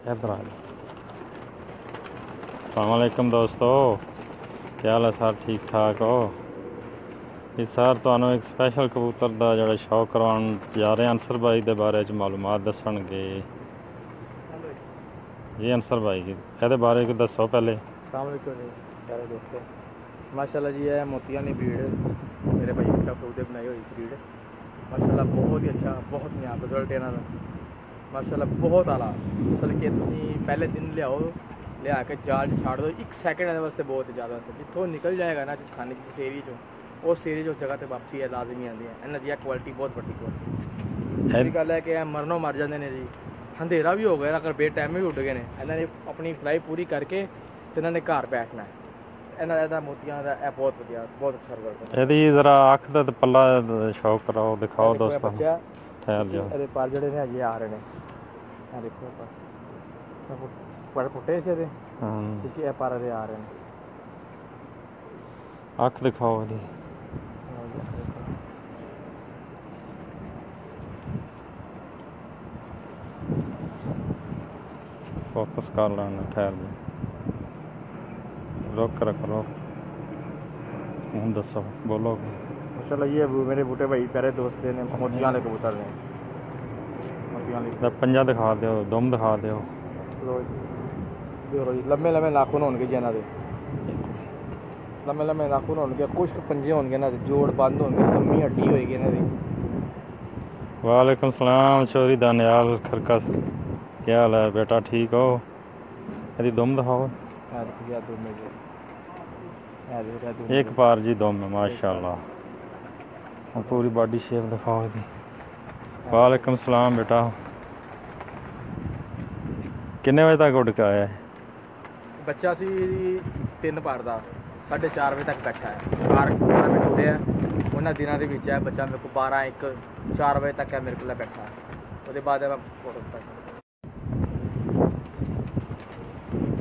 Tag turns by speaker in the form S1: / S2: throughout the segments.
S1: अस्सलामुअलैकुम दोस्तों, क्या हाल है सर? ठीक ठाक हो? इस सर तुहानू एक स्पैशल कबूतर का जो शौक करवाउण जा रहे हैं। अंसर भाई के बारे मालूमात दसणगे जी। अंसर भाई ये बारे को दसो पहले।
S2: अस्सलाम वालेकुम जी प्यारे दोस्तों। माशाल्लाह जी, है मोतियां की ब्रीड मेरे भाई बेटा खुद बनाई हुई ब्रीड। माशाल्लाह बहुत ही अच्छा, बहुत नया रिजल्ट इन्हों का। माशाल्लाह बहुत आला। असल के तुम पहले दिन लियाओ, लिया के जाल छाड़ दो, 1 सैकेंड वास्ते बहुत ज़्यादा। जितों निकल जाएगा ना जिस खाने जिस एरिए चो, उस एरिए चो जगह तो वापसी है लाजमी आती है। इन्हों की क्वालिटी बहुत बड़ी क्वालिटी। दूसरी गल है कि मरनों मर जाते हैं जी, अंधेरा भी हो गया अगर बे टाइम भी उठ गए हैं, इन्होंने अपनी फ्लाई पूरी करके तो इन्होंने घर बैठना है। इन्होंने मोतियां का बहुत वधिया, बहुत अच्छा रिजल्ट है।
S1: यदि जरा अख का पल्ला शौक कराओ, दिखाओ दोस्तों।
S2: बच्चा
S1: ठहर जाओ।
S2: ये पर जड़े ने अजे आ रहे हैं, देखो पर फुटे से क्योंकि ये पर आ रहे हैं।
S1: अख दिखाओ यदि। फोकस कर लेना, ठहर जाओ, रोक कर रखो, रोक। हूँ दसो, बोलो।
S2: माशाल्लाह ये मेरे बूटे भाई प्यारे दोस्त ने मोतियां वाले कबूतर ने। मोतियां वाले
S1: पंजा दिखा दो, दुम दिखा दो।
S2: लम्बे लम्बे नाखून होंगे जी इन्हों, लम्बे लम्बे नाखून होंगे, खुश्क पंजे होंगे इन्हों, जोड़ बंद होंगे, लम्मी हड्डी होएगी इन्हों की।
S1: वालेकुम सलाम चौधरी दानियाल खरका, क्या हाल है बेटा? ठीक हो? यदि दुम दिखाओ। एक पार जी दुम है माशाल्लाह। पूरी बॉडी शेप दिखाओ यदि। वालेकुम सलाम बेटा, कितने बजे तक उड़ के आया है?
S2: बच्चा सी 3 पार का 4:30 बजे तक बैठा है। 12 मिनट उड़े उन्होंने दिनों के है बच्चा मेरे को 12, 1, 4 बजे तक है मेरे को बैठा है। उसके बाद मैं फोटो।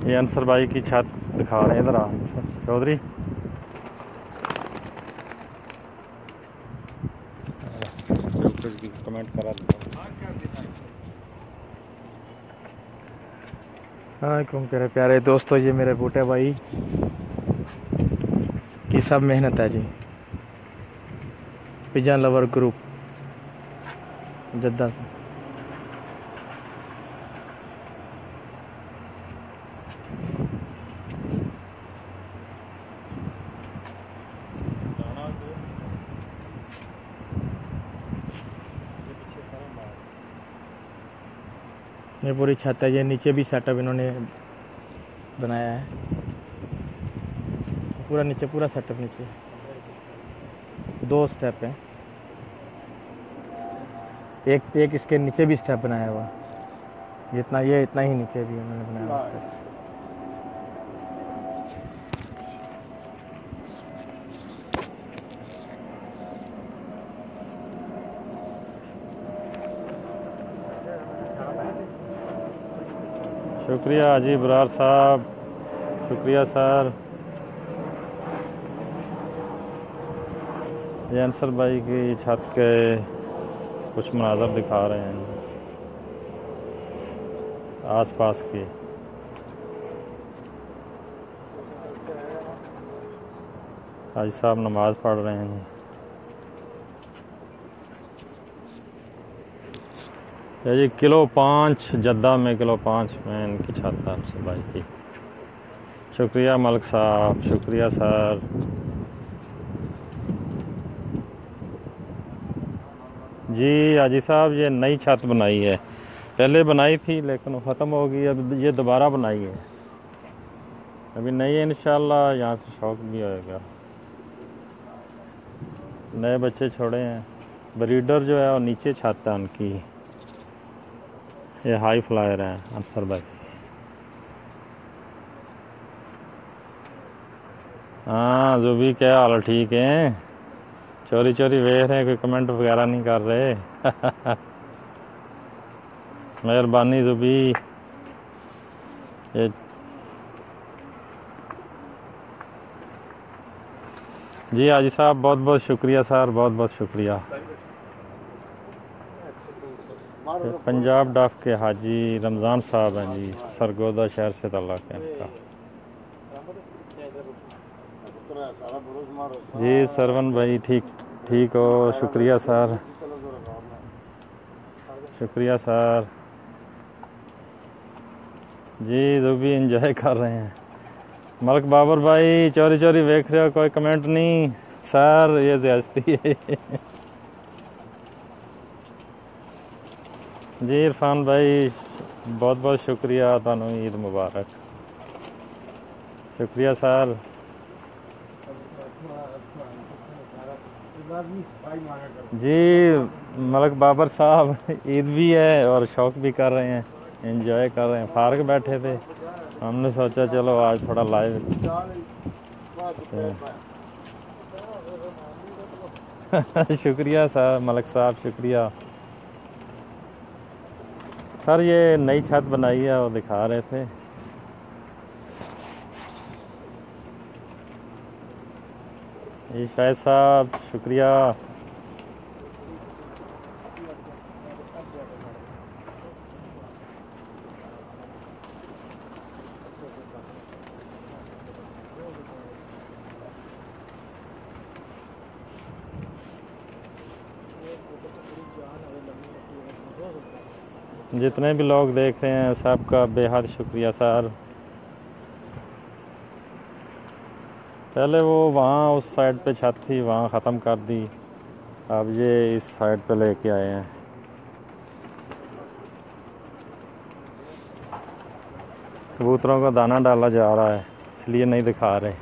S1: ये अंसर भाई की छत दिखा रहे हैं इधर आ चौधरी। कमेंट करा
S2: वालेकुम प्यारे प्यारे दोस्तों, ये मेरे बूटे भाई की सब मेहनत है जी। पिजन लवर ग्रुप जद्दा से। ये पूरी छत है, ये नीचे भी सेटअप इन्होंने बनाया है। पूरा नीचे पूरा सेटअप नीचे 2 स्टेप है, एक इसके नीचे भी स्टेप बनाया हुआ। जितना ये इतना ही नीचे भी उन्होंने बनाया हुआ स्टेप।
S1: शुक्रिया जी बरार साहब, शुक्रिया सर। ये अंसर भाई की छत के कुछ मनाजर दिखा रहे हैं आसपास की। हाजी साहब नमाज पढ़ रहे हैं। जी किलो 5 जद्दा में, किलो 5 में इनकी छत है अंसर भाई की। शुक्रिया मलिक साहब, शुक्रिया सर। जी हाजी साहब, ये नई छत बनाई है, पहले बनाई थी लेकिन ख़त्म हो गई, अब ये दोबारा बनाई है। अभी नई है, इंशाल्लाह यहाँ से शौक भी होएगा। नए बच्चे छोड़े हैं। ब्रीडर जो है वो नीचे छत है उनकी। ये हाई फ्लायर हैं अंसर भाई। हाँ जुबी, क्या हाल? ठीक है? चोरी चोरी वेख रहे हैं, कोई कमेंट वगैरह नहीं कर रहे। मेहरबानी जुबी। ये जी हाजी साहब, बहुत बहुत शुक्रिया सर, बहुत बहुत शुक्रिया। ये पंजाब डाफ के हाजी रमज़ान साहब हैं जी, सरगोदा शहर से ताल्लुक़ है इनका। जी सरवन भाई ठीक ठीक हो, शुक्रिया सर, शुक्रिया सर जी। जो भी इंजॉय कर रहे हैं। मलक बाबर भाई चोरी चोरी देख रहे हो, कोई कमेंट नहीं सर, ये ज्यादती है। जी इरफान भाई बहुत बहुत शुक्रिया, थानू ईद मुबारक, शुक्रिया सर। जी मलक बाबर साहब ईद भी है और शौक भी कर रहे हैं, एंजॉय कर रहे हैं, फारग बैठे थे, हमने सोचा चलो आज थोड़ा लाइव। शुक्रिया सर मलक साहब, शुक्रिया सर। ये नई छत बनाई है वो दिखा रहे थे। जी शायद साहब शुक्रिया। जितने भी लोग देख रहे हैं सबका बेहद शुक्रिया सर। पहले वो वहाँ उस साइड पे छत थी, वहाँ ख़त्म कर दी, अब ये इस साइड पे लेके आए हैं। कबूतरों को दाना डाला जा रहा है इसलिए नहीं दिखा रहे।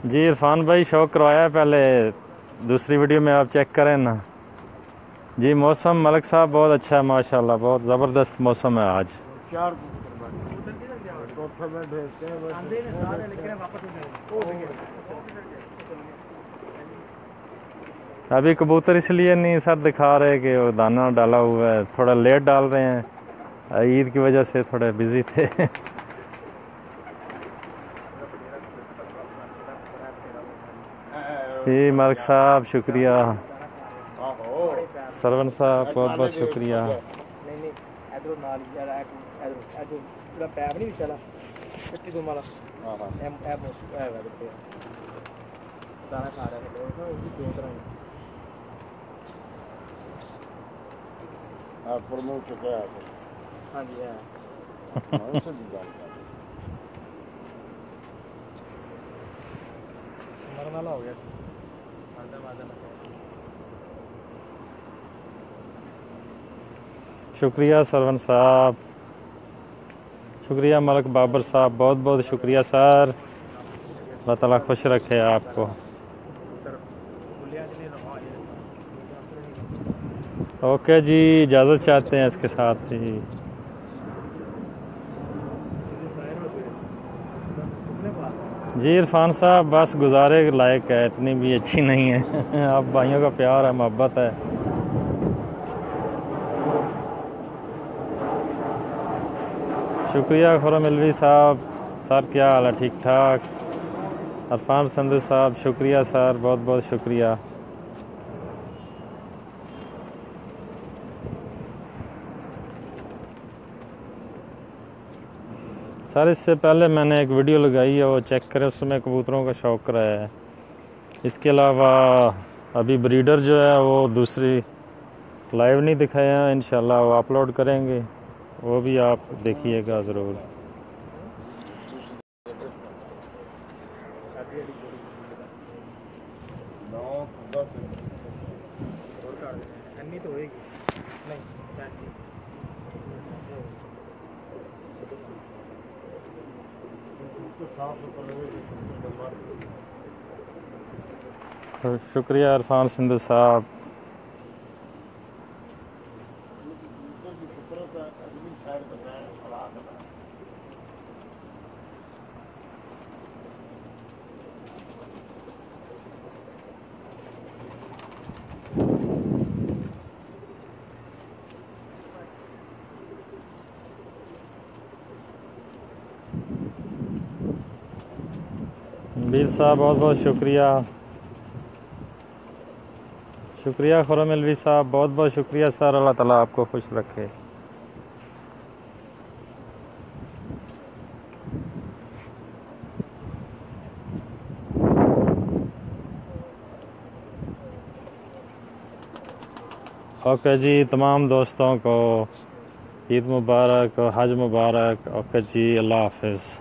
S1: जी इरफान भाई शौक करवाया है पहले, दूसरी वीडियो में आप चेक करें ना। जी मौसम मलक साहब बहुत अच्छा है माशाल्लाह, बहुत ज़बरदस्त मौसम है आज। अभी कबूतर इसलिए नहीं सर दिखा रहे कि वो दाना डाला हुआ है, थोड़ा लेट डाल रहे हैं, ईद की वजह से थोड़े बिजी थे। जी मलक साहब शुक्रिया, सरवन साहब बहुत बहुत शुक्रिया।
S2: हाँ जी है मरने वाला हो गया।
S1: शुक्रिया सरवन साहब, शुक्रिया मलक बाबर साहब, बहुत बहुत शुक्रिया सर, अल्लाह ताला खुश रखे आपको। ओके जी इजाज़त चाहते हैं इसके साथ ही। जी इरफान साहब बस गुजारे लायक है, इतनी भी अच्छी नहीं है। आप भाइयों का प्यार है, मोहब्बत है। शुक्रिया खुरम अलवी साहब, सर क्या हाल है, ठीक ठाक। अरफान संधू साहब शुक्रिया सर, बहुत बहुत शुक्रिया। सर इससे पहले मैंने एक वीडियो लगाई है, वो चेक करें, उसमें कबूतरों का शौक रहा है। इसके अलावा अभी ब्रीडर जो है वो दूसरी लाइव नहीं दिखाया है, इंशाल्लाह वो अपलोड करेंगे, वो भी आप देखिएगा ज़रूर। तो शुक्रिया इरफान सिंधु साहब। बीर साहब बहुत बहुत शुक्रिया। शुक्रिया खुरम अलवी साहब, बहुत बहुत शुक्रिया सर। अल्लाह ताला आपको खुश रखे। ओके जी, तमाम दोस्तों को ईद मुबारक और हज मुबारक। ओके जी, अल्लाह हाफिज़।